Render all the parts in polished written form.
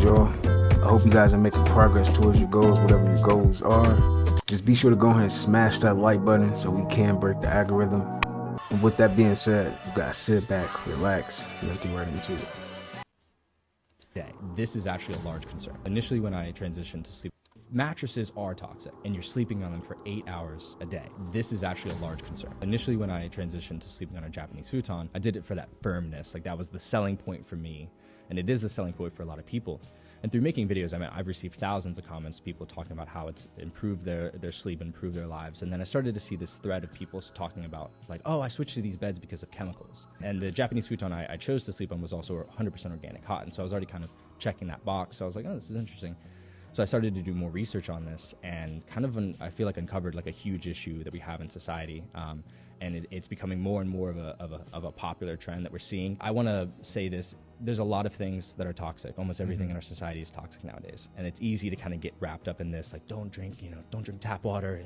y'all. I hope you guys are making progress towards your goals, whatever your goals are. Just be sure to go ahead and smash that like button so we can break the algorithm. And with that being said, you guys sit back, relax, let's get right into it. This is actually a large concern. Initially, when I transitioned to sleep, mattresses are toxic and you're sleeping on them for 8 hours a day. This is actually a large concern. Initially, when I transitioned to sleeping on a Japanese futon, I did it for that firmness. Like, that was the selling point for me. And it is the selling point for a lot of people. And through making videos, I've received thousands of comments, people talking about how it's improved their sleep, improved their lives. And then I started to see this thread of people talking about, like, oh, I switched to these beds because of chemicals. And the Japanese futon I chose to sleep on was also 100% organic cotton. So I was already kind of checking that box. So I was like, oh, this is interesting. So I started to do more research on this and kind of, I feel like, uncovered like a huge issue that we have in society. And it's becoming more and more of a popular trend that we're seeing. I want to say this. There's a lot of things that are toxic. Almost everything in our society is toxic nowadays. And it's easy to kind of get wrapped up in this, like, don't drink tap water,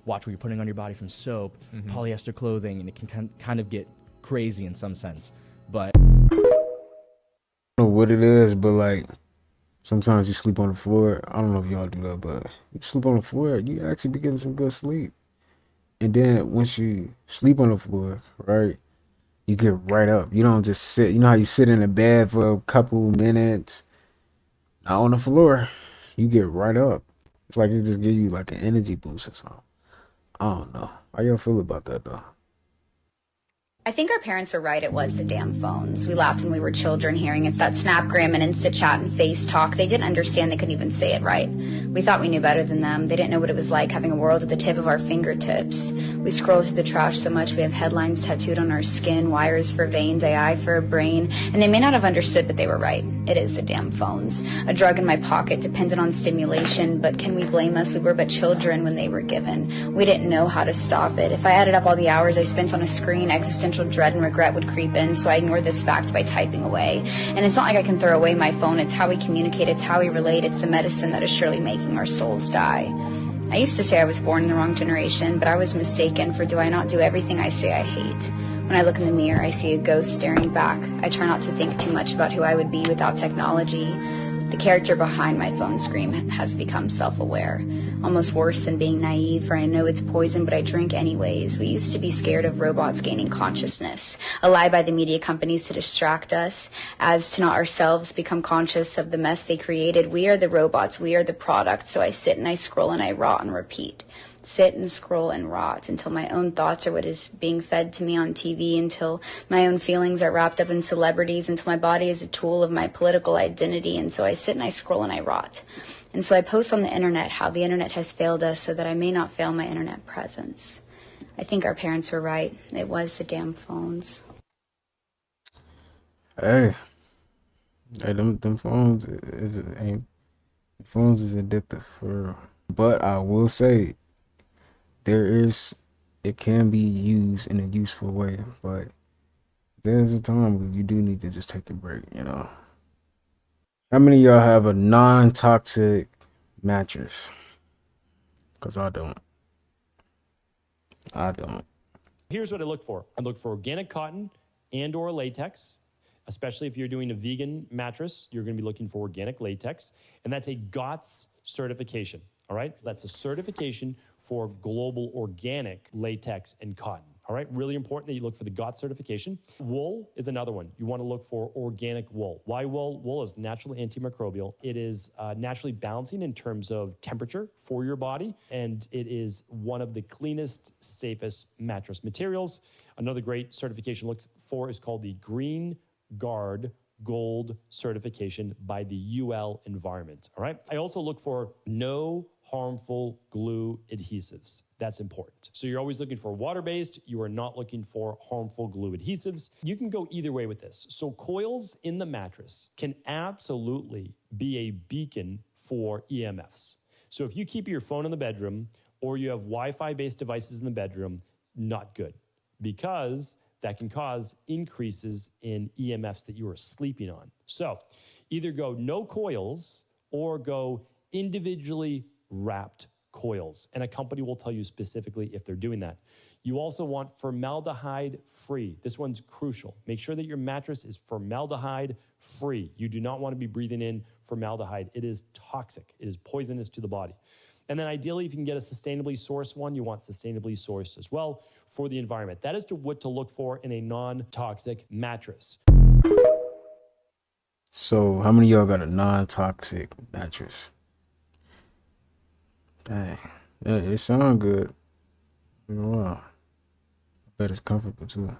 watch what you're putting on your body from soap, polyester clothing, and it can kind of get crazy in some sense. But I don't know what it is, but like, sometimes you sleep on the floor. I don't know if y'all do that, but you sleep on the floor, you actually be getting some good sleep. And then once you sleep on the floor, right, you get right up. You don't just sit. You know how you sit in a bed for a couple minutes? Not on the floor. You get right up. It's like it just give you like an energy boost or something. I don't know. How y'all feel about that though? I think our parents were right. It was the damn phones. We laughed when we were children, hearing it's that Snapgram and Insta-chat and Face Talk. They didn't understand. They couldn't even say it right. We thought we knew better than them. They didn't know what it was like having a world at the tip of our fingertips. We scroll through the trash so much we have headlines tattooed on our skin, wires for veins, AI for a brain. And they may not have understood, but they were right. It is the damn phones. A drug in my pocket, dependent on stimulation. But can we blame us? We were but children when they were given. We didn't know how to stop it. If I added up all the hours I spent on a screen, existential dread and regret would creep in, so I ignored this fact by typing away. And it's not like I can throw away my phone. It's how we communicate. It's how we relate. It's the medicine that is surely making our souls die. I used to say I was born in the wrong generation, but I was mistaken, for do I not do everything I say I hate? When I look in the mirror, I see a ghost staring back. I try not to think too much about who I would be without technology. The character behind my phone screen has become self-aware, almost worse than being naive, for I know it's poison, but I drink anyways. We used to be scared of robots gaining consciousness, a lie by the media companies to distract us, as to not ourselves become conscious of the mess they created. We are the robots, we are the product, so I sit and I scroll and I rot and repeat. Sit and scroll and rot until my own thoughts are what is being fed to me on TV, until my own feelings are wrapped up in celebrities, until my body is a tool of my political identity. And so I sit and I scroll and I rot. And so I post on the internet how the internet has failed us so that I may not fail my internet presence. I think our parents were right. It was the damn phones. Hey, them phones phones is addictive for real. But I will say, it can be used in a useful way, but there's a time when you do need to just take a break, you know. How many of y'all have a non-toxic mattress? Because I don't. Here's what I look for. I look for organic cotton and or latex. Especially if you're doing a vegan mattress, you're going to be looking for organic latex. And that's a GOTS certification. All right, that's a certification for global organic latex and cotton. All right, really important that you look for the GOTS certification. Wool is another one. You want to look for organic wool. Why wool? Wool is naturally antimicrobial. It is naturally balancing in terms of temperature for your body, and it is one of the cleanest, safest mattress materials. Another great certification to look for is called the Green Guard Gold certification by the UL Environment. All right. I also look for no harmful glue adhesives. That's important. So you're always looking for water-based. You are not looking for harmful glue adhesives. You can go either way with this. So coils in the mattress can absolutely be a beacon for EMFs. So if you keep your phone in the bedroom or you have Wi-Fi based devices in the bedroom, not good, because that can cause increases in EMFs that you are sleeping on. So either go no coils or go individually wrapped coils, and a company will tell you specifically if they're doing that. You also want formaldehyde free. This one's crucial. Make sure that your mattress is formaldehyde free. You do not want to be breathing in formaldehyde. It is toxic. It is poisonous to the body. And then ideally, if you can get a sustainably sourced one, you want sustainably sourced as well for the environment. That is what to look for in a non-toxic mattress. So how many of y'all got a non-toxic mattress? Dang. Yeah, it sounds good. Wow. I bet it's comfortable too.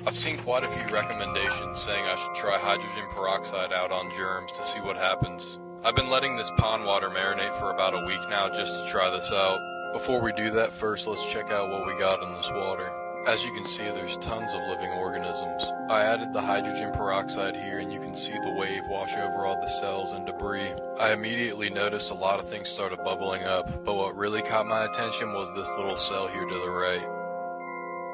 I've seen quite a few recommendations saying I should try hydrogen peroxide out on germs to see what happens. I've been letting this pond water marinate for about a week now just to try this out. Before we do that, first let's check out what we got in this water. As you can see, there's tons of living organisms. I added the hydrogen peroxide here and you can see the wave wash over all the cells and debris. I immediately noticed a lot of things started bubbling up, but what really caught my attention was this little cell here to the right.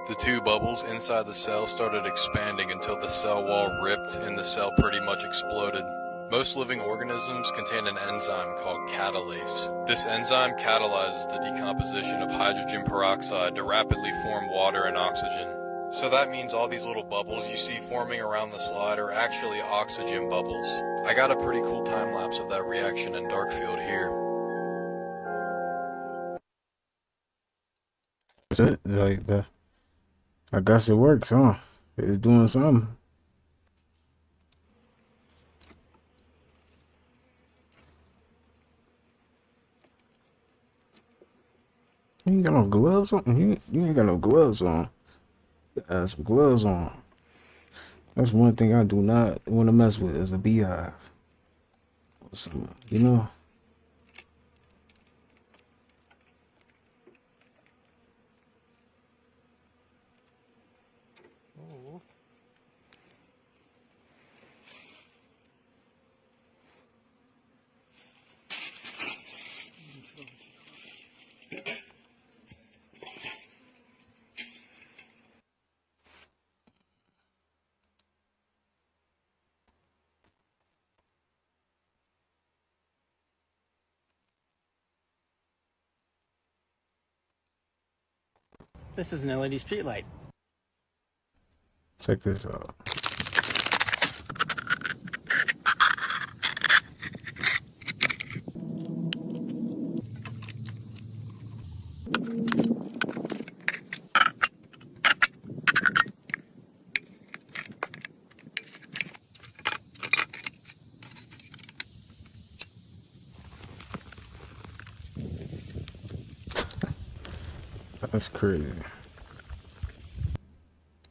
The two bubbles inside the cell started expanding until the cell wall ripped and the cell pretty much exploded. Most living organisms contain an enzyme called catalase. This enzyme catalyzes the decomposition of hydrogen peroxide to rapidly form water and oxygen. So that means all these little bubbles you see forming around the slide are actually oxygen bubbles. I got a pretty cool time lapse of that reaction in dark field here. Is it like the? I guess it works, huh? It's doing something. You ain't got no gloves on. You ain't got no gloves on. You gotta have some gloves on. That's one thing I do not want to mess with is a beehive. You know. This is an LED streetlight. Check this out. That's crazy.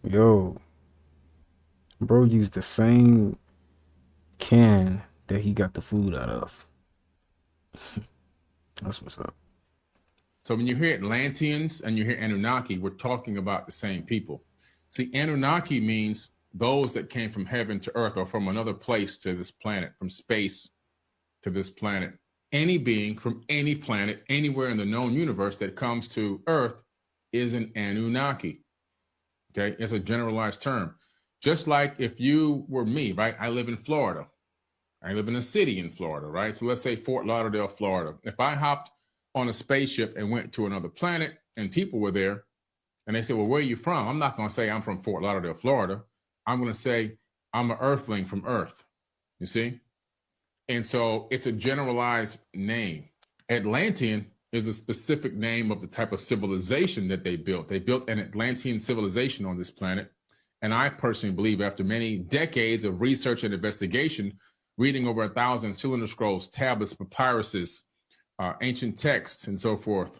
Yo, bro used the same can that he got the food out of. That's what's up. So when you hear Atlanteans and you hear Anunnaki, we're talking about the same people. See, Anunnaki means those that came from heaven to earth or from another place to this planet, from space to this planet. Any being from any planet, anywhere in the known universe that comes to earth is an Anunnaki. Okay, it's a generalized term. Just like if you were me, right? I live in Florida. I live in a city in Florida, right? So let's say Fort Lauderdale, Florida. If I hopped on a spaceship and went to another planet and people were there and they said, well, where are you from? I'm not going to say I'm from Fort Lauderdale, Florida. I'm going to say I'm an earthling from Earth, you see? And so it's a generalized name. Atlantean is a specific name of the type of civilization that they built. They built an Atlantean civilization on this planet. And I personally believe after many decades of research and investigation, reading over 1,000 cylinder scrolls, tablets, papyruses, ancient texts, and so forth,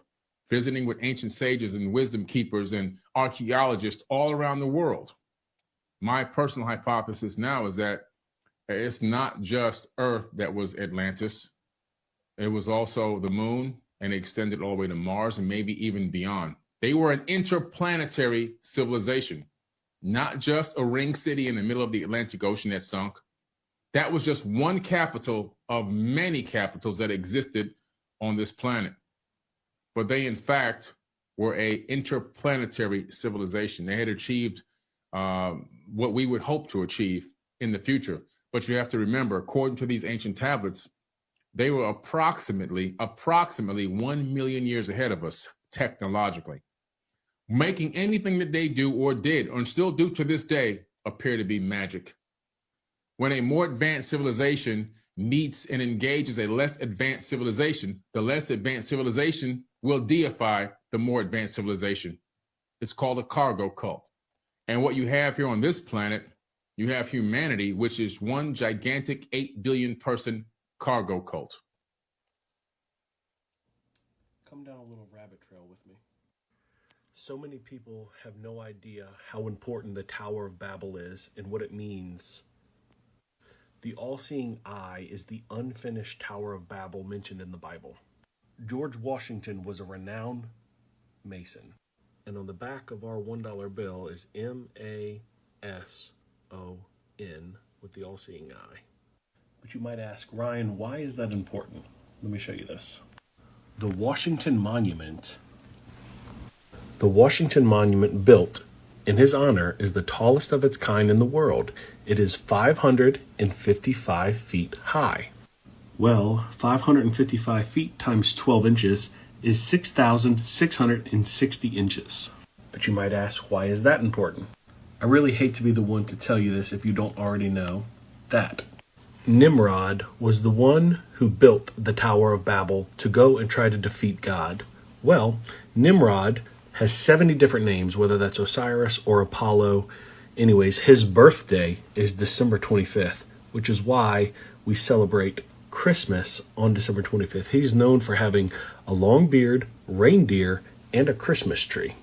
visiting with ancient sages and wisdom keepers and archaeologists all around the world. My personal hypothesis now is that it's not just Earth that was Atlantis. It was also the moon, and it extended all the way to Mars and maybe even beyond. They were an interplanetary civilization, not just a ring city in the middle of the Atlantic Ocean that sunk. That was just one capital of many capitals that existed on this planet. But they, in fact, were an interplanetary civilization. They had achieved what we would hope to achieve in the future. But you have to remember, according to these ancient tablets, They were approximately 1 million years ahead of us technologically, making anything that they do or did or still do to this day appear to be magic. When a more advanced civilization meets and engages a less advanced civilization, the less advanced civilization will deify the more advanced civilization. It's called a cargo cult. And what you have here on this planet, you have humanity, which is one gigantic 8 billion person cargo cult. Come down a little rabbit trail with me. So many people have no idea how important the Tower of Babel is and what it means. The all-seeing eye is the unfinished Tower of Babel mentioned in the Bible. George Washington was a renowned Mason. And on the back of our $1 bill is MASON with the all-seeing eye. But you might ask, Ryan, why is that important? Let me show you this. The Washington Monument built in his honor is the tallest of its kind in the world. It is 555 feet high. Well, 555 feet times 12 inches is 6,660 inches. But you might ask, why is that important? I really hate to be the one to tell you this if you don't already know that. Nimrod was the one who built the Tower of Babel to go and try to defeat God. Well, Nimrod has 70 different names, whether that's Osiris or Apollo. Anyways, his birthday is December 25th, which is why we celebrate Christmas on December 25th. He's known for having a long beard, reindeer, and a Christmas tree.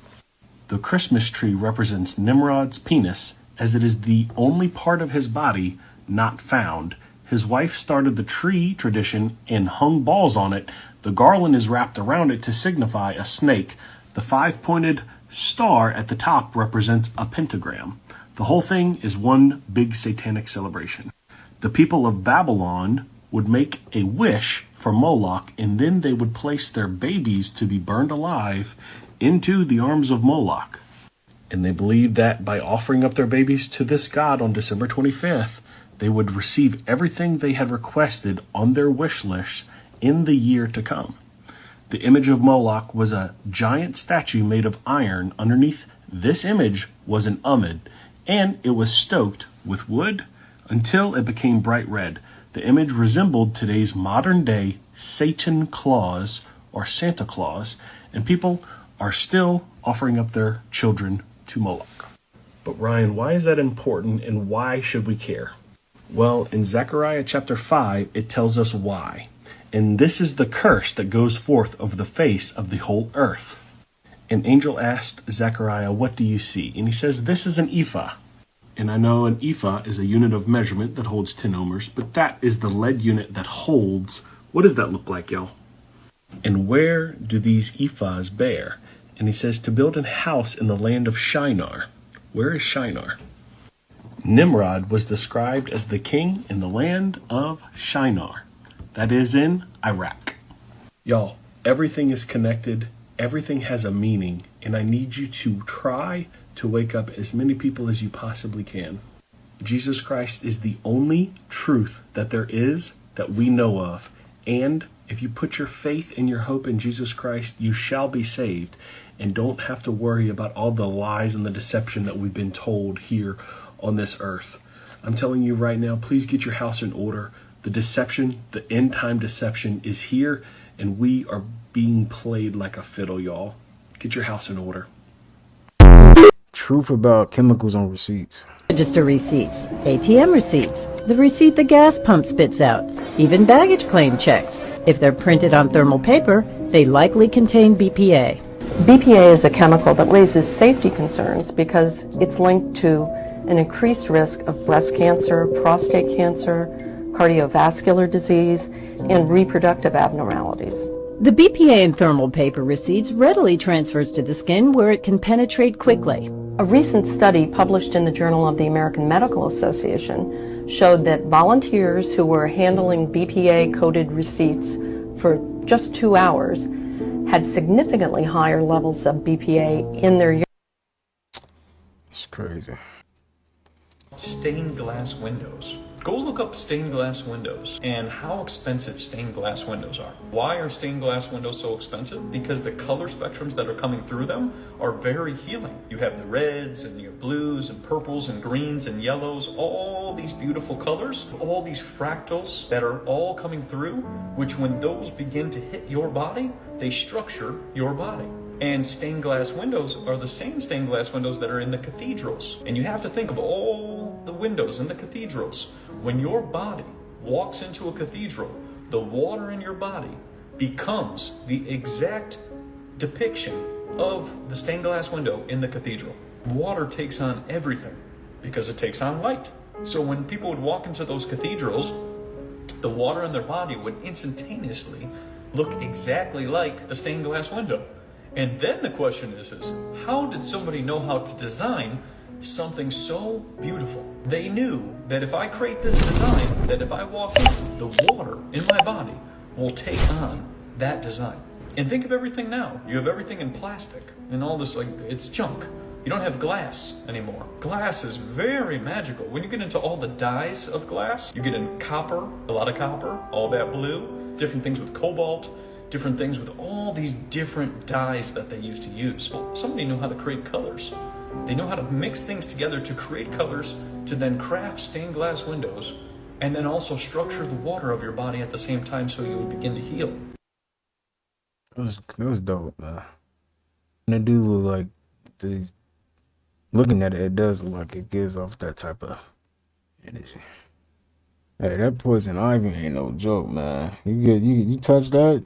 The Christmas tree represents Nimrod's penis, as it is the only part of his body not found. His wife started the tree tradition and hung balls on it. The garland is wrapped around it to signify a snake. The 5-pointed star at the top represents a pentagram. The whole thing is one big satanic celebration. The people of Babylon would make a wish for Moloch, and then they would place their babies to be burned alive into the arms of Moloch. And they believed that by offering up their babies to this god on December 25th, they would receive everything they had requested on their wish list in the year to come. The image of Moloch was a giant statue made of iron. Underneath this image was an umid, and it was stoked with wood until it became bright red. The image resembled today's modern-day Satan Claus or Santa Claus, and people are still offering up their children to Moloch. But Ryan, why is that important, and why should we care? Well, in Zechariah chapter 5, it tells us why. And this is the curse that goes forth over the face of the whole earth. An angel asked Zechariah, "What do you see?" And he says, "This is an ephah." And I know an ephah is a unit of measurement that holds 10 ohms, but that is the lead unit that holds. What does that look like, y'all? And where do these ephahs bear? And he says, to build a house in the land of Shinar. Where is Shinar? Nimrod was described as the king in the land of Shinar. That is in Iraq. Y'all, everything is connected. Everything has a meaning. And I need you to try to wake up as many people as you possibly can. Jesus Christ is the only truth that there is that we know of. And if you put your faith and your hope in Jesus Christ, you shall be saved and don't have to worry about all the lies and the deception that we've been told here on this earth. I'm telling you right now, please get your house in order. The deception, the end time deception is here, and we are being played like a fiddle, y'all. Get your house in order. Truth about chemicals on receipts. Register receipts, ATM receipts, the receipt the gas pump spits out, even baggage claim checks. If they're printed on thermal paper, they likely contain BPA. BPA is a chemical that raises safety concerns because it's linked to an increased risk of breast cancer, prostate cancer, cardiovascular disease, and reproductive abnormalities. The BPA in thermal paper receipts readily transfers to the skin where it can penetrate quickly. A recent study published in the Journal of the American Medical Association showed that volunteers who were handling BPA-coated receipts for just 2 hours had significantly higher levels of BPA in their urine. It's crazy. stained glass windows. Go look up stained glass windows and how expensive stained glass windows are. Why are stained glass windows so expensive? Because the color spectrums that are coming through them are very healing. You have the reds and your blues and purples and greens and yellows, all these beautiful colors, all these fractals that are all coming through, which when those begin to hit your body, they structure your body. And stained glass windows are the same stained glass windows that are in the cathedrals. And you have to think of all the windows in the cathedrals. When your body walks into a cathedral, the water in your body becomes the exact depiction of the stained glass window in the cathedral. Water takes on everything because it takes on light. So when people would walk into those cathedrals, the water in their body would instantaneously look exactly like a stained glass window. And then the question is how did somebody know how to design something so beautiful? They knew that if I create this design, that if I walk in, the water in my body will take on that design. And think of everything now. You have everything in plastic and all this, like, it's junk. You don't have glass anymore. Glass is very magical. When you get into all the dyes of glass, you get in copper, a lot of copper, all that blue, different things with cobalt, different things with all these different dyes that they used to use. Well, somebody knew how to create colors. They know how to mix things together to create colors, to then craft stained glass windows, and then also structure the water of your body at the same time so you would begin to heal. That was dope, man. And it do look like, looking at it, it does look like it gives off that type of energy. Hey, that poison ivy ain't no joke, man. You touch that,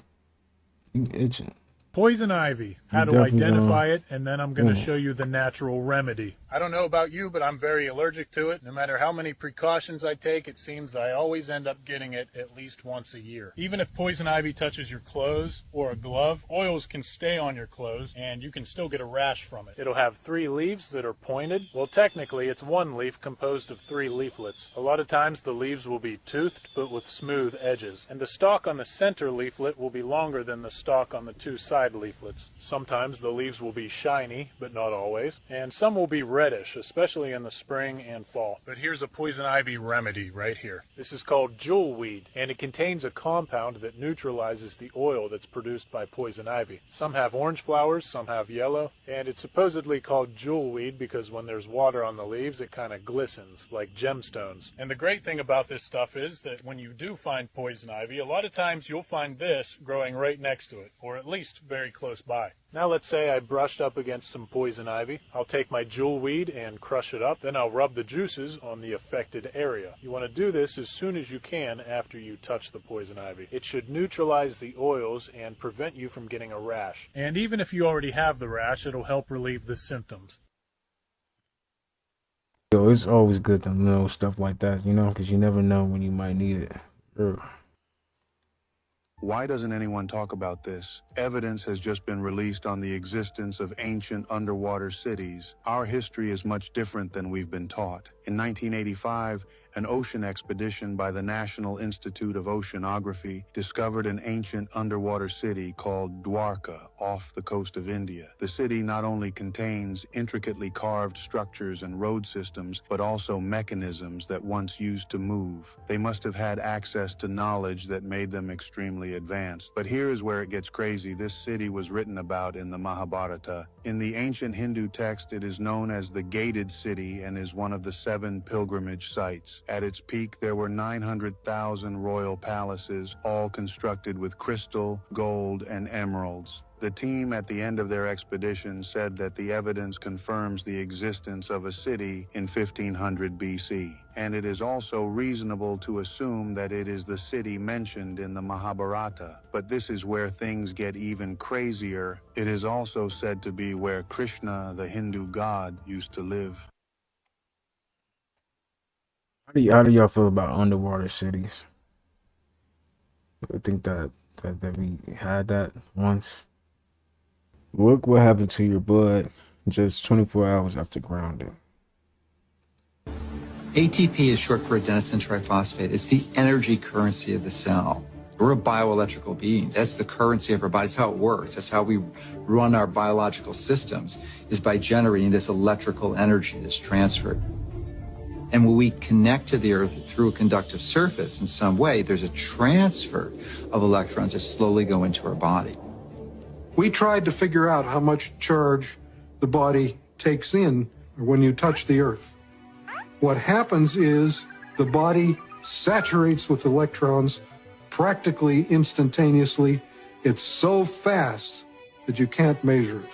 you itching. Poison ivy, how to identify it, and then I'm going to show you the natural remedy. I don't know about you, but I'm very allergic to it. No matter how many precautions I take, it seems I always end up getting it at least once a year. Even if poison ivy touches your clothes or a glove, oils can stay on your clothes, and you can still get a rash from it. It'll have 3 leaves that are pointed. Well, technically, it's 1 leaf composed of 3 leaflets. A lot of times, the leaves will be toothed, but with smooth edges. And the stalk on the center leaflet will be longer than the stalk on the 2 side leaflets. Sometimes the leaves will be shiny, but not always, and some will be reddish, especially in the spring and fall. But here's a poison ivy remedy right here. This is called jewelweed, and it contains a compound that neutralizes the oil that's produced by poison ivy. Some have orange flowers, some have yellow, and it's supposedly called jewelweed because when there's water on the leaves, it kind of glistens like gemstones. And the great thing about this stuff is that when you do find poison ivy, a lot of times you'll find this growing right next to it, or at least very close by. Now let's say I brushed up against some poison ivy. I'll take my jewelweed and crush it up. Then I'll rub the juices on the affected area. You want to do this as soon as you can after you touch the poison ivy. It should neutralize the oils and prevent you from getting a rash. And even if you already have the rash, it'll help relieve the symptoms. Yo, it's always good to know stuff like that, you know, because you never know when you might need it. Why doesn't anyone talk about this? Evidence has just been released on the existence of ancient underwater cities. Our history is much different than we've been taught. In 1985, an ocean expedition by the National Institute of Oceanography discovered an ancient underwater city called Dwarka off the coast of India. The city not only contains intricately carved structures and road systems, but also mechanisms that once used to move. They must have had access to knowledge that made them extremely advanced. But here is where it gets crazy. This city was written about in the Mahabharata. In the ancient Hindu text, it is known as the Gated City and is one of the 7 pilgrimage sites. At its peak, there were 900,000 royal palaces, all constructed with crystal, gold, and emeralds. The team at the end of their expedition said that the evidence confirms the existence of a city in 1500 BC, and it is also reasonable to assume that it is the city mentioned in the Mahabharata. But this is where things get even crazier. It is also said to be where Krishna, the Hindu god, used to live. How do y'all feel about underwater cities? I think that we had that once. Look what happened to your blood just 24 hours after grounding. ATP is short for adenosine triphosphate. It's the energy currency of the cell. We're a bioelectrical being. That's the currency of our body. That's how it works. That's how we run our biological systems, is by generating this electrical energy that's transferred. And when we connect to the Earth through a conductive surface in some way, there's a transfer of electrons that slowly go into our body. We tried to figure out how much charge the body takes in when you touch the Earth. What happens is the body saturates with electrons practically instantaneously. It's so fast that you can't measure it.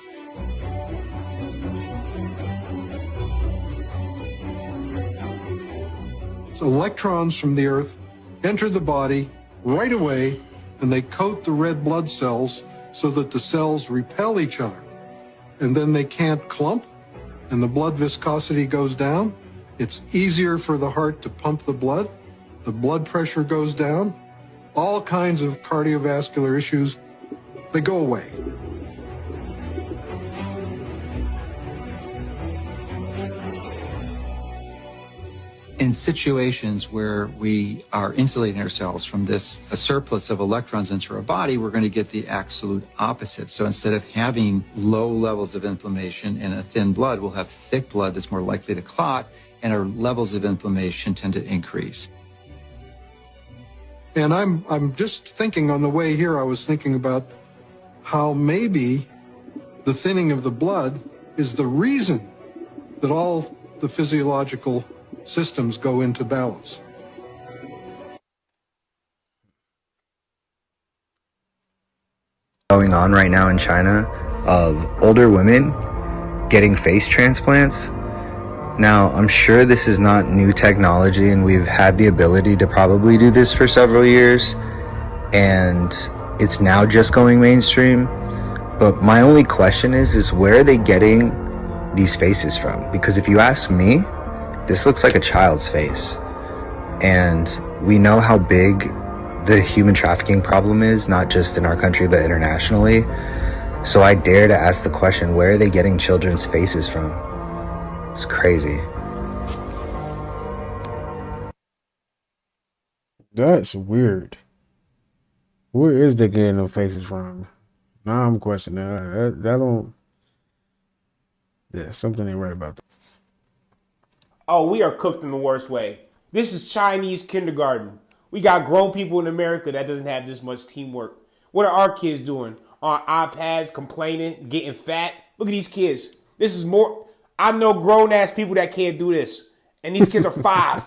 So electrons from the Earth enter the body right away, and they coat the red blood cells so that the cells repel each other. And then they can't clump, and the blood viscosity goes down. It's easier for the heart to pump the blood pressure goes down, all kinds of cardiovascular issues, they go away. In situations where we are insulating ourselves from this a surplus of electrons into our body, we're going to get the absolute opposite. So instead of having low levels of inflammation and a thin blood, we'll have thick blood that's more likely to clot, and our levels of inflammation tend to increase. And I'm just thinking on the way here, I was thinking about how maybe the thinning of the blood is the reason that all the physiological systems go into balance. Going on right now in China of older women getting face transplants. Now, I'm sure this is not new technology, and we've had the ability to probably do this for several years, and it's now just going mainstream. But my only question is where are they getting these faces from? Because if you ask me, this looks like a child's face. And we know how big the human trafficking problem is, not just in our country, but internationally. So I dare to ask the question, where are they getting children's faces from? It's crazy. That's weird. Where is they getting them faces from? Now I'm questioning that. That don't. Yeah, something ain't right about that. Oh, we are cooked in the worst way. This is Chinese kindergarten. We got grown people in America that doesn't have this much teamwork. What are our kids doing? On iPads, complaining, getting fat? Look at these kids. This is more. I know grown-ass people that can't do this. And these kids are 5.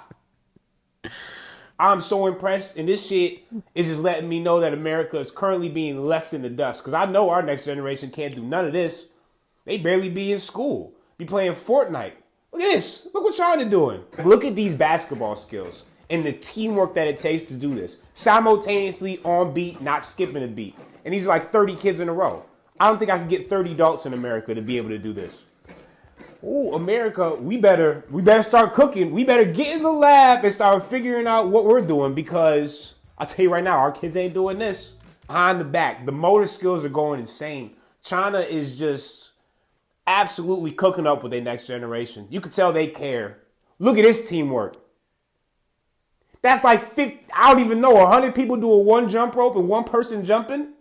I'm so impressed. And this shit is just letting me know that America is currently being left in the dust. Because I know our next generation can't do none of this. They barely be in school. Be playing Fortnite. Look at this. Look what China doing. Look at these basketball skills and the teamwork that it takes to do this. Simultaneously on beat, not skipping a beat. And these are like 30 kids in a row. I don't think I can get 30 adults in America to be able to do this. Ooh, America, we better start cooking. We better get in the lab and start figuring out what we're doing, because I'll tell you right now, our kids ain't doing this. Behind the back, the motor skills are going insane. China is just absolutely cooking up with their next generation. You could tell they care. Look at this teamwork. That's like 50, I don't even know, 100 people doing one jump rope and one person jumping.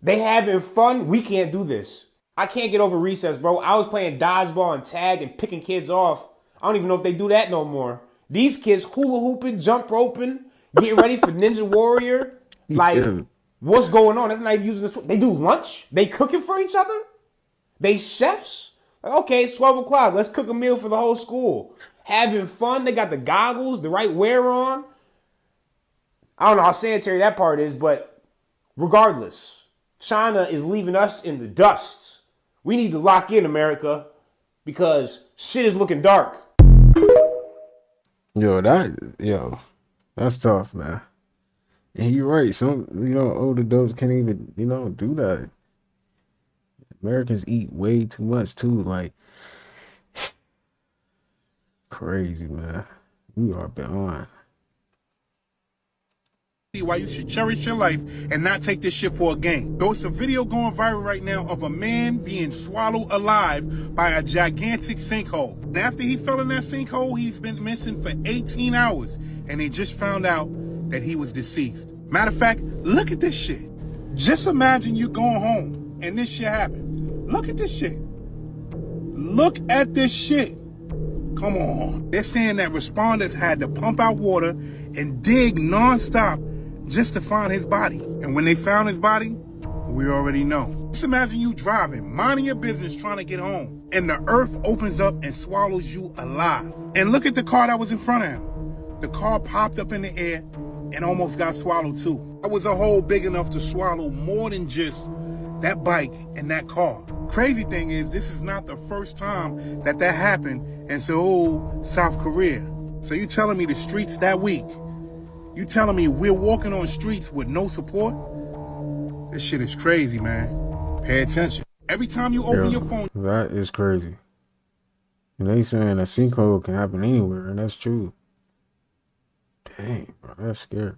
They having fun. We can't do this. I can't get over recess, bro. I was playing dodgeball and tag and picking kids off. I don't even know if they do that no more. These kids hula hooping, jump roping, getting ready for Ninja Warrior. Like, what's going on? That's not even using this. They do lunch? They cooking for each other? They chefs? Like, okay, it's 12 o'clock. Let's cook a meal for the whole school. Having fun. They got the goggles, the right wear on. I don't know how sanitary that part is, but regardless, China is leaving us in the dust. We need to lock in, America, because shit is looking dark. Yo, that's tough, man. And you're right. Some, old adults can't even, do that. Americans eat way too much too. Like, crazy, man. We are beyond. Why you should cherish your life and not take this shit for a game. There's a video going viral right now of a man being swallowed alive by a gigantic sinkhole. And after he fell in that sinkhole, he's been missing for 18 hours. And they just found out that he was deceased. Matter of fact, look at this shit. Just imagine you going home and this shit happened. Look at this shit. Look at this shit. Come on. They're saying that responders had to pump out water and dig nonstop just to find his body. And when they found his body, we already know. Just imagine you driving, minding your business, trying to get home, and the earth opens up and swallows you alive. And look at the car that was in front of him. The car popped up in the air and almost got swallowed too. That was a hole big enough to swallow more than just that bike and that car. Crazy thing is, this is not the first time that happened in Seoul, South Korea. So you telling me the streets that weak? You telling me we're walking on streets with no support? This shit is crazy, man. Pay attention. Every time you open your phone. That is crazy. And they saying a sinkhole can happen anywhere, and that's true. Dang, bro, that's scary.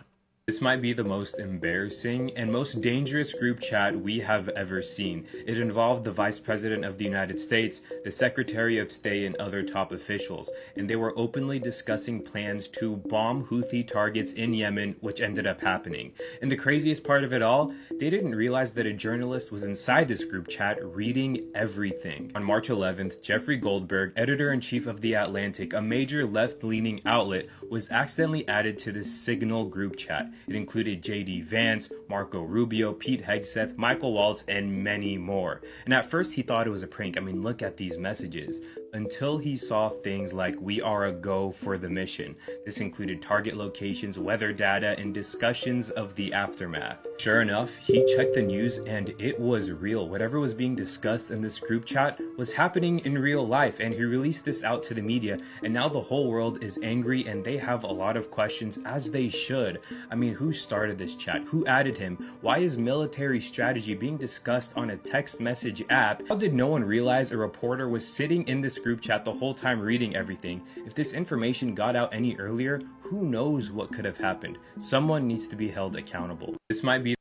This might be the most embarrassing and most dangerous group chat we have ever seen. It involved the Vice President of the United States, the Secretary of State, and other top officials, and they were openly discussing plans to bomb Houthi targets in Yemen, which ended up happening. And the craziest part of it all, they didn't realize that a journalist was inside this group chat reading everything. On March 11th, Jeffrey Goldberg, editor-in-chief of The Atlantic, a major left-leaning outlet, was accidentally added to this Signal group chat. It included J.D. Vance, Marco Rubio, Pete Hegseth, Michael Waltz, and many more. And at first he thought it was a prank. I mean, look at these messages. Until he saw things like "we are a go for the mission." This included target locations, weather data, and discussions of the aftermath. Sure enough, he checked the news and it was real. Whatever was being discussed in this group chat was happening in real life, and he released this out to the media, and now the whole world is angry and they have a lot of questions, as they should. I mean, who started this chat? Who added him? Why is military strategy being discussed on a text message app? How did no one realize a reporter was sitting in this group chat the whole time reading everything? If this information got out any earlier, who knows what could have happened? Someone needs to be held accountable. This might be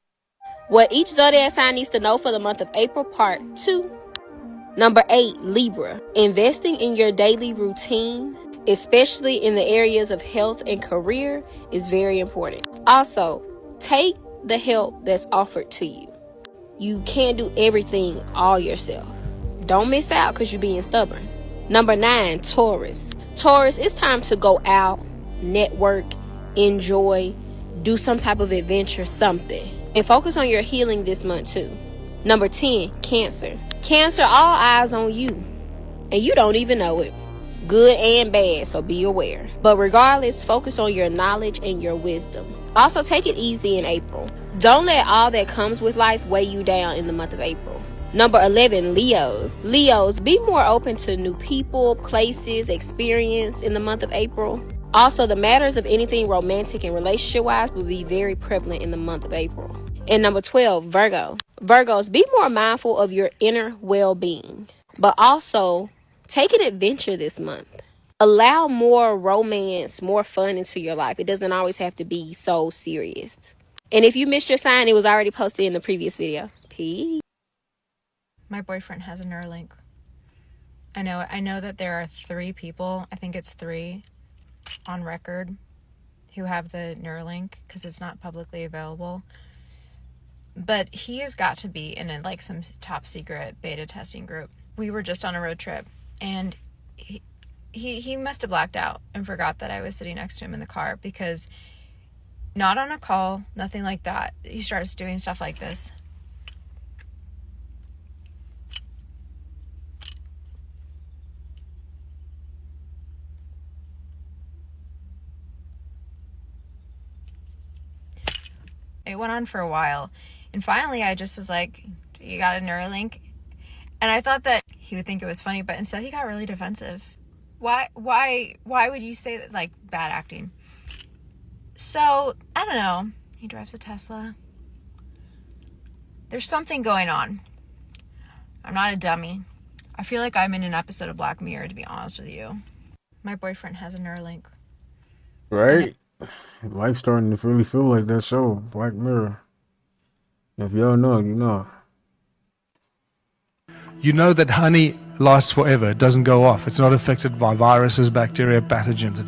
what each zodiac sign needs to know for the month of April, part 2. Number 8, Libra. Investing in your daily routine, especially in the areas of health and career, is very important. Also, take the help that's offered to you. You can't do everything all yourself. Don't miss out because you're being stubborn. Number 9, Taurus. Taurus, it's time to go out, network, enjoy, do some type of adventure, something. And focus on your healing this month too. Number 10, Cancer. Cancer, all eyes on you. And you don't even know it. Good and bad, so be aware. But regardless, focus on your knowledge and your wisdom. Also, take it easy in April. Don't let all that comes with life weigh you down in the month of April. Number 11, Leos. Leos, be more open to new people, places, experience in the month of April. Also, the matters of anything romantic and relationship-wise will be very prevalent in the month of April. And number 12, Virgo. Virgos, be more mindful of your inner well-being, but also take an adventure this month. Allow more romance, more fun into your life. It doesn't always have to be so serious. And if you missed your sign, it was already posted in the previous video. Peace. My boyfriend has a Neuralink. I know that there are 3 people, I think it's 3 on record, who have the Neuralink because it's not publicly available. But he has got to be in some top secret beta testing group. We were just on a road trip and he must have blacked out and forgot that I was sitting next to him in the car, because not on a call, nothing like that. He starts doing stuff like this. It went on for a while. And finally, I just was like, you got a Neuralink? And I thought that he would think it was funny, but instead he got really defensive. Why would you say that? Like, bad acting. So, I don't know. He drives a Tesla. There's something going on. I'm not a dummy. I feel like I'm in an episode of Black Mirror, to be honest with you. My boyfriend has a Neuralink. Right? Life's starting to really feel like that show, Black Mirror. If y'all know, you know. You know that honey lasts forever. It doesn't go off. It's not affected by viruses, bacteria, pathogens.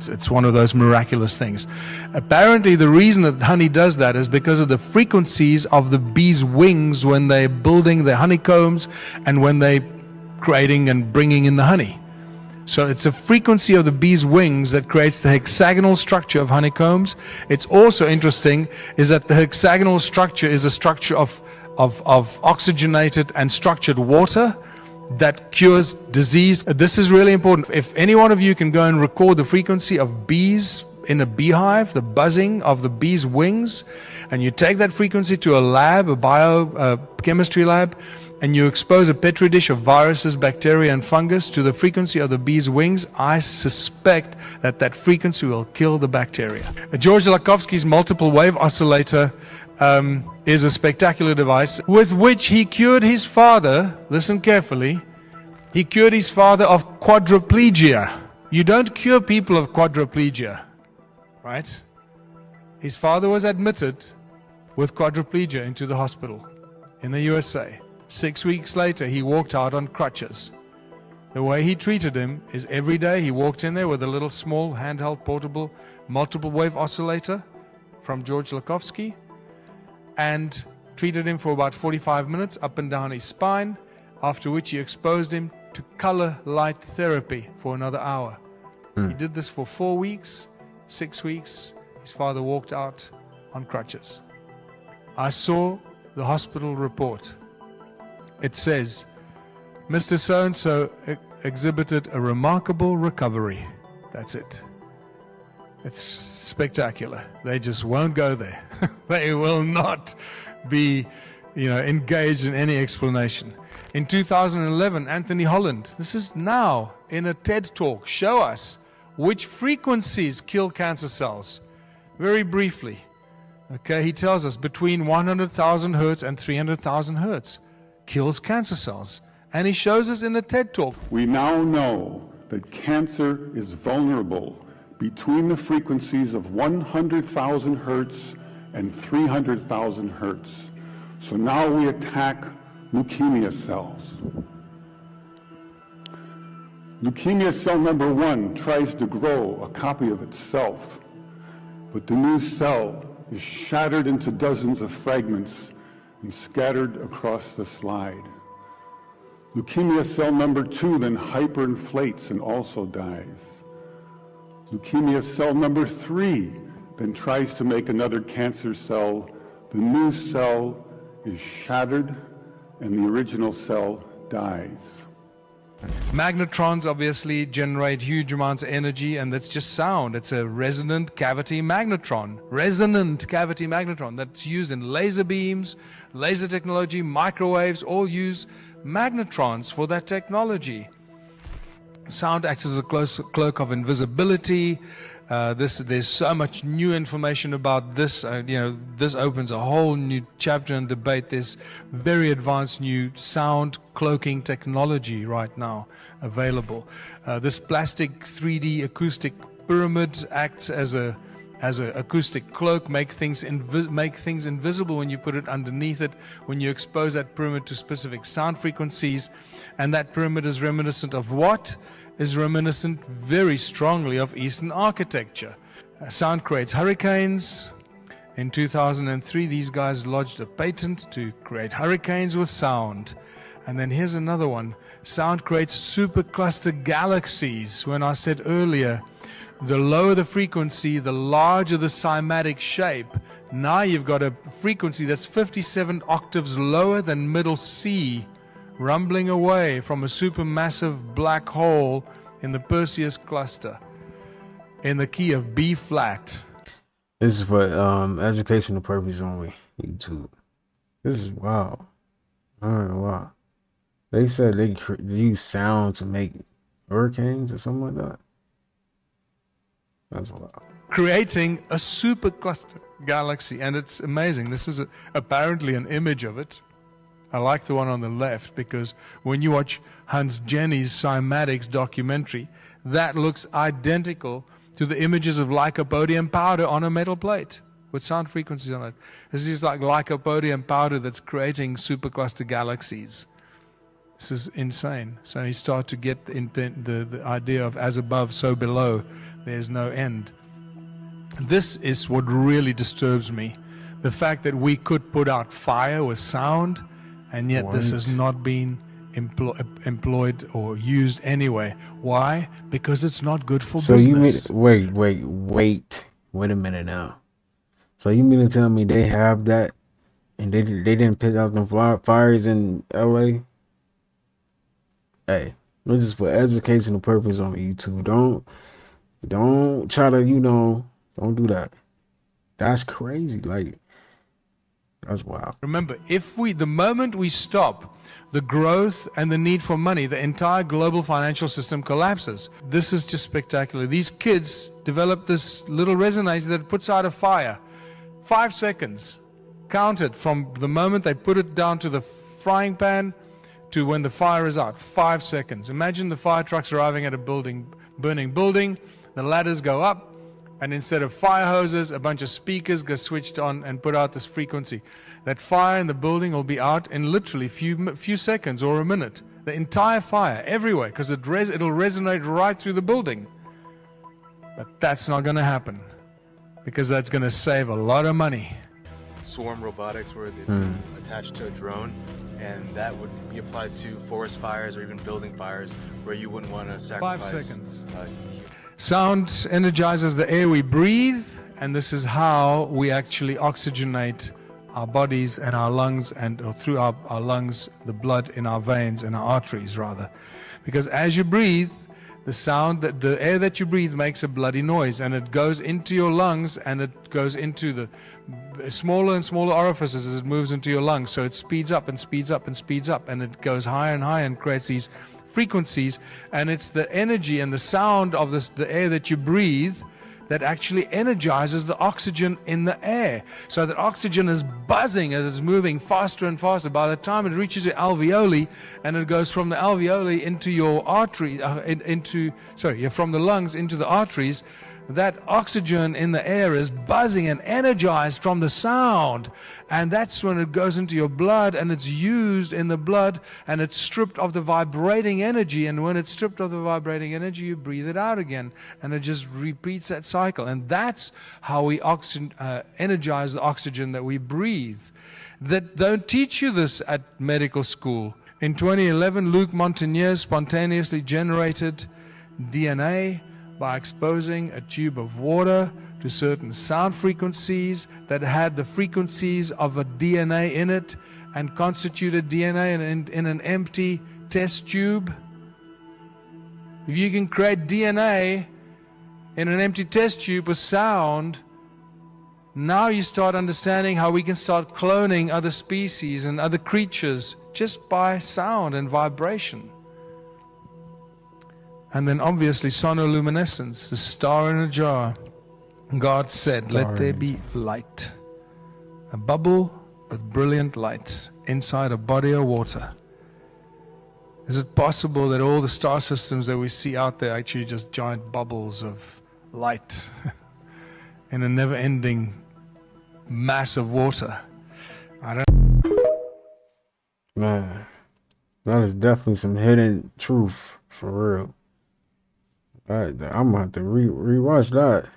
It's one of those miraculous things. Apparently, the reason that honey does that is because of the frequencies of the bees' wings when they're building their honeycombs and when they're creating and bringing in the honey. So it's a frequency of the bee's wings that creates the hexagonal structure of honeycombs. It's also interesting is that the hexagonal structure is a structure of oxygenated and structured water that cures disease. This is really important. If any one of you can go and record the frequency of bees in a beehive, the buzzing of the bee's wings, and you take that frequency to a lab, a biochemistry lab, and you expose a petri dish of viruses, bacteria, and fungus to the frequency of the bee's wings, I suspect that that frequency will kill the bacteria. George Lakhovsky's multiple wave oscillator is a spectacular device with which he cured his father. Listen carefully. He cured his father of quadriplegia. You don't cure people of quadriplegia, right? His father was admitted with quadriplegia into the hospital in the USA. 6 weeks later, he walked out on crutches. The way he treated him is every day he walked in there with a little small handheld portable multiple wave oscillator from George Lakhovsky and treated him for about 45 minutes up and down his spine, after which he exposed him to color light therapy for another hour. He did this for 4 weeks, 6 weeks. His father walked out on crutches. I saw the hospital report. It says, Mr. So-and-so exhibited a remarkable recovery. That's it. It's spectacular. They just won't go there. They will not be, engaged in any explanation. In 2011, Anthony Holland, this is now in a TED talk, show us which frequencies kill cancer cells. Very briefly. Okay, he tells us between 100,000 hertz and 300,000 hertz kills cancer cells. And he shows us in a TED talk. We now know that cancer is vulnerable between the frequencies of 100,000 hertz and 300,000 hertz. So now we attack leukemia cells. Leukemia cell number 1 tries to grow a copy of itself, but the new cell is shattered into dozens of fragments and scattered across the slide. Leukemia cell number 2 then hyperinflates and also dies. Leukemia cell number 3 then tries to make another cancer cell. The new cell is shattered and the original cell dies. Magnetrons obviously generate huge amounts of energy, and that's just sound. It's a resonant cavity magnetron. Resonant cavity magnetron that's used in laser beams, laser technology, microwaves, all use magnetrons for that technology. Sound acts as a cloak of invisibility. There's so much new information about this. This opens a whole new chapter and debate. There's very advanced new sound cloaking technology right now available. This plastic 3D acoustic pyramid acts as a acoustic cloak, make things invisible when you put it underneath it, when you expose that pyramid to specific sound frequencies. And that pyramid is reminiscent of what? Is reminiscent very strongly of Eastern architecture. Sound creates hurricanes. In 2003, these guys lodged a patent to create hurricanes with sound. And then here's another one. Sound creates supercluster galaxies. When I said earlier, the lower the frequency, the larger the cymatic shape. Now you've got a frequency that's 57 octaves lower than middle C, rumbling away from a supermassive black hole in the Perseus cluster in the key of B flat. This is for educational purposes only. YouTube. This is wow. Wow. They said they use sound to make hurricanes or something like that. That's wild. Creating a supercluster galaxy, and it's amazing. This is apparently an image of it. I like the one on the left because when you watch Hans Jenny's Cymatics documentary, that looks identical to the images of lycopodium powder on a metal plate with sound frequencies on it. This is like lycopodium powder that's creating supercluster galaxies. This is insane. So you start to get the idea of as above, so below. There's no end. This is what really disturbs me. The fact that we could put out fire with sound, and yet this has not been employed or used anyway. Why? Because it's not good for So business. you mean wait a minute now. So you mean to tell me they have that, and they didn't pick out them fires in L.A.? Hey, this is for educational purpose on YouTube. Don't try to don't do that. That's crazy. Like, that's wild. Remember, the moment we stop the growth and the need for money, the entire global financial system collapses. This is just spectacular. These kids developed this little resonator that puts out a fire. 5 seconds. Count it from the moment they put it down to the frying pan to when the fire is out. 5 seconds. Imagine the fire trucks arriving at a burning building. The ladders go up, and instead of fire hoses, a bunch of speakers get switched on and put out this frequency. That fire in the building will be out in literally few seconds or a minute. The entire fire, everywhere, because it'll resonate right through the building. But that's not going to happen, because that's going to save a lot of money. Swarm robotics, where they'd be attached to a drone, and that would be applied to forest fires or even building fires, where you wouldn't want to sacrifice. 5 seconds. Sound energizes the air we breathe, and this is how we actually oxygenate our bodies and our lungs, or through our lungs, the blood in our veins and our arteries, rather. Because as you breathe, the air that you breathe makes a bloody noise, and it goes into your lungs, and it goes into the smaller and smaller orifices as it moves into your lungs. So it speeds up and speeds up and speeds up, and it goes higher and higher and creates these frequencies. And it's the energy and the sound of the air that you breathe that actually energizes the oxygen in the air. So that oxygen is buzzing as it's moving faster and faster. By the time it reaches your alveoli, and it goes from the alveoli into your artery, from the lungs into the arteries, that oxygen in the air is buzzing and energized from the sound. And that's when it goes into your blood, and it's used in the blood, and it's stripped of the vibrating energy. And when it's stripped of the vibrating energy, you breathe it out again, and it just repeats that cycle. And that's how we energize the oxygen that we breathe. That don't teach you this at medical school. In 2011, Luc Montagnier spontaneously generated DNA by exposing a tube of water to certain sound frequencies that had the frequencies of a DNA in it, and constituted DNA in an empty test tube. If you can create DNA in an empty test tube with sound, now you start understanding how we can start cloning other species and other creatures just by sound and vibration. And then obviously sonoluminescence, the star in a jar. God said, let there be light. A bubble with brilliant light inside a body of water. Is it possible that all the star systems that we see out there are actually just giant bubbles of light in a never-ending mass of water? I don't. Man, that is definitely some hidden truth, for real. I'm gonna have to rewatch that.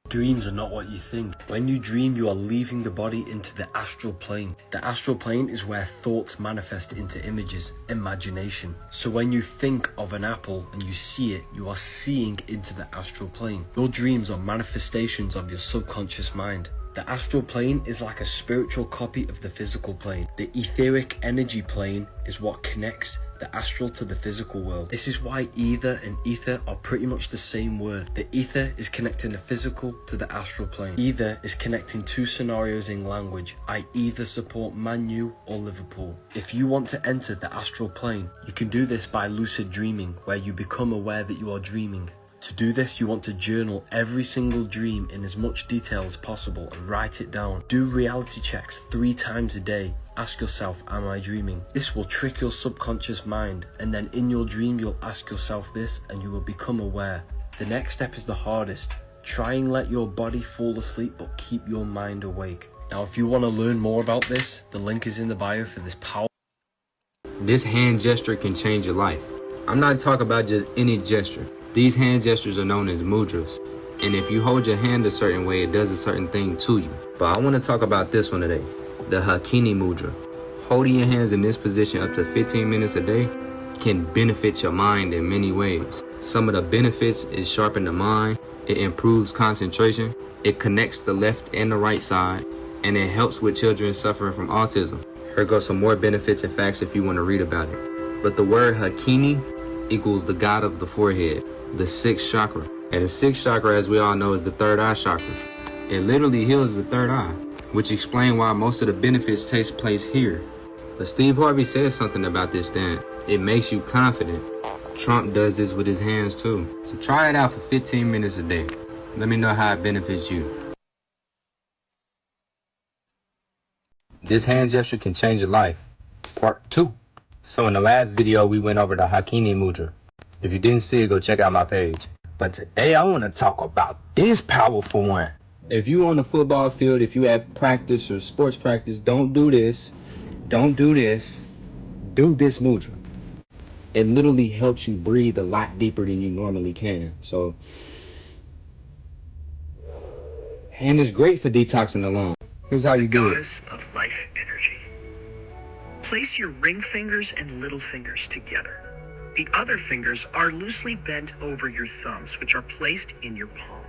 Dreams are not what you think. When you dream, you are leaving the body into the astral plane. The astral plane is where thoughts manifest into images, imagination. So when you think of an apple and you see it, you are seeing into the astral plane. Your dreams are manifestations of your subconscious mind. The astral plane is like a spiritual copy of the physical plane. The etheric energy plane is what connects the astral to the physical world. This is why ether and ether are pretty much the same word. The ether is connecting the physical to the astral plane. Ether is connecting two scenarios in language. I either support Man U or Liverpool. If you want to enter the astral plane, you can do this by lucid dreaming, where you become aware that you are dreaming. To do this, you want to journal every single dream in as much detail as possible and write it down. Do reality checks 3 times a day. Ask yourself, am I dreaming? This will trick your subconscious mind, and then in your dream you'll ask yourself this and you will become aware. The next step is the hardest. Try and let your body fall asleep but keep your mind awake. Now if you want to learn more about this, the link is in the bio for this powerful. This hand gesture can change your life. I'm not talking about just any gesture. These hand gestures are known as mudras. And if you hold your hand a certain way, it does a certain thing to you. But I want to talk about this one today. the Hakini Mudra. Holding your hands in this position up to 15 minutes a day can benefit your mind in many ways. Some of the benefits is sharpen the mind, it improves concentration, it connects the left and the right side, and it helps with children suffering from autism. Here goes some more benefits and facts if you want to read about it. But the word Hakini equals the god of the forehead, the sixth chakra. And the sixth chakra, as we all know, is the third eye chakra. It literally heals the third eye, which explains why most of the benefits take place here. But Steve Harvey says something about this then. It makes you confident. Trump does this with his hands too. So try it out for 15 minutes a day. Let me know how it benefits you. This hand gesture can change your life. Part 2. So in the last video, we went over the Hakini Mudra. If you didn't see it, go check out my page. But today, I want to talk about this powerful one. If you on the football field, if you at practice or sports practice, don't do this. Don't do this. Do this mudra. It literally helps you breathe a lot deeper than you normally can. So, and it's great for detoxing the lungs. Here's how you do it. Goddess of life energy. Place your ring fingers and little fingers together. The other fingers are loosely bent over your thumbs, which are placed in your palm.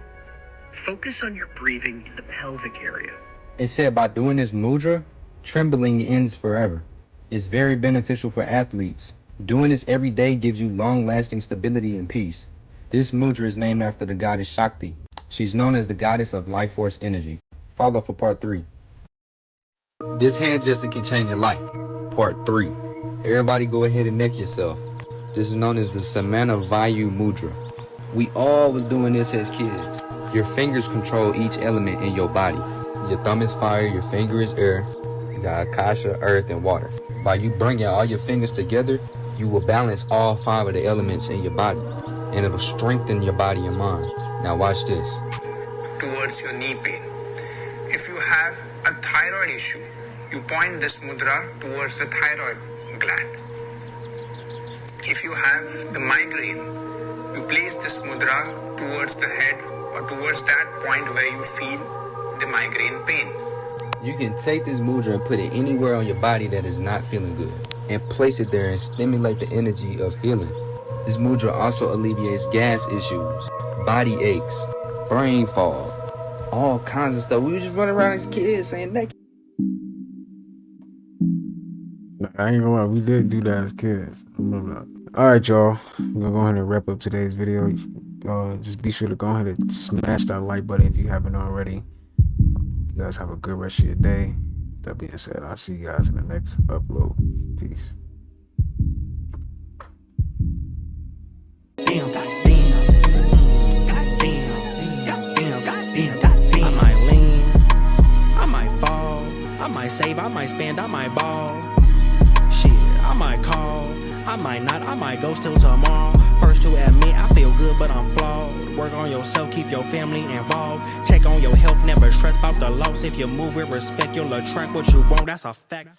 Focus on your breathing in the pelvic area. It said by doing this mudra, trembling ends forever. It's very beneficial for athletes. Doing this every day gives you long-lasting stability and peace. This mudra is named after the goddess Shakti. She's known as the goddess of life force energy. Follow for part 3. This hand gesture can change your life. Part 3. Everybody go ahead and neck yourself. This is known as the Samana Vayu Mudra. We all was doing this as kids. Your fingers control each element in your body. Your thumb is fire, your finger is air. You got Akasha, earth, and water. By you bringing all your fingers together, you will balance all 5 of the elements in your body. And it will strengthen your body and mind. Now watch this. Towards your knee pain. If you have a thyroid issue, you point this mudra towards the thyroid gland. If you have the migraine, you place this mudra towards the head or towards that point where you feel the migraine pain. You can take this mudra and put it anywhere on your body that is not feeling good, and place it there and stimulate the energy of healing. This mudra also alleviates gas issues, body aches, brain fog, all kinds of stuff. We were just running around as kids saying that. I ain't gonna lie, we did do that as kids. I remember that. Alright, y'all. We're gonna go ahead and wrap up today's video. Just be sure to go ahead and smash that like button if you haven't already. You guys have a good rest of your day. That being said, I'll see you guys in the next upload. Peace. Damn, goddamn. I might lean, I might fall, I might save, I might spend, I might ball. Shit, I might call, I might not, I might ghost till tomorrow. First to admit I feel good but I'm flawed. Work on yourself, keep your family involved. Check on your health, never stress about the loss. If you move with respect, you'll attract what you want, that's a fact.